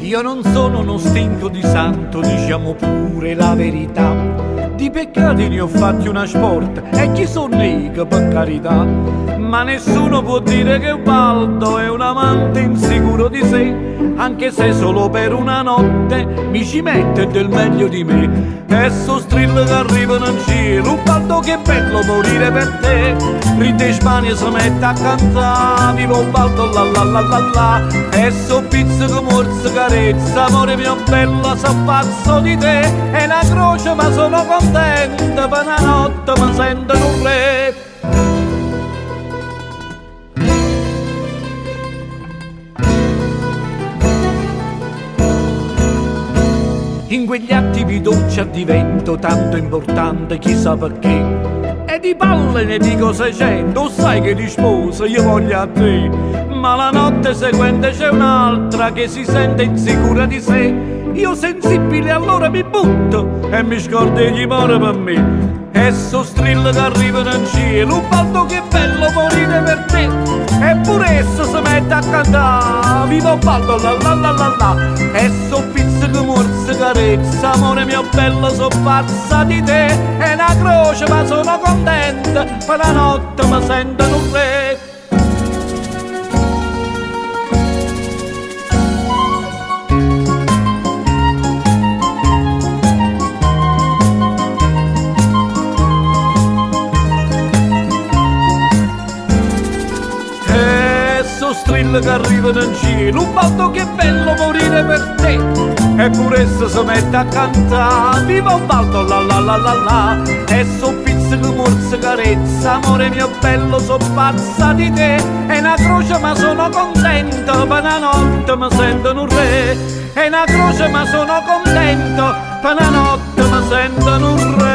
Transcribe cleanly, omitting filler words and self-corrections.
Io non sono uno stinco di santo, diciamo pure la verità. Di peccati ne ho fatti una sport e chi sono io per carità. Ma nessuno può dire che Ubaldo è un amante insicuro di sé, anche se solo per una notte mi ci mette del meglio di me. E so strillo che arrivano in cielo, Ubaldo che bello morire per te. Ride in Spagna si mette a cantare, viva Ubaldo la la la la la. E so pizza che morsa carezza, amore mio bello, so pazzo di te. È una croce ma sono contenta, per una notte mi sento un re. In quegli attimi dolci divento tanto importante, chissà perché. E di palle ne dico 600, sai che di sposa io voglio a te. Ma la notte seguente c'è un'altra che si sente insicura di sé. Io sensibile allora mi butto e mi scordo e gli muore per me. E so strillo che arrivano in cielo, Ubaldo che bello morire per te. Eppure esso si mette a cantare, viva Ubaldo la la la la la. E so pizza che morsa carezza, amore mio bello, so pazza di te. È una croce ma sono contenta, per la notte mi sento un re. Strillo che arrivano in cielo, Ubaldo che bello morire per te. Eppure esso si mette a cantare, viva Ubaldo la la la la la. E so pizza che morsa carezza, amore mio bello, so pazza di te. È una croce ma sono contento, per una notte mi sento un re. È una croce ma sono contento, per una notte mi sento un re.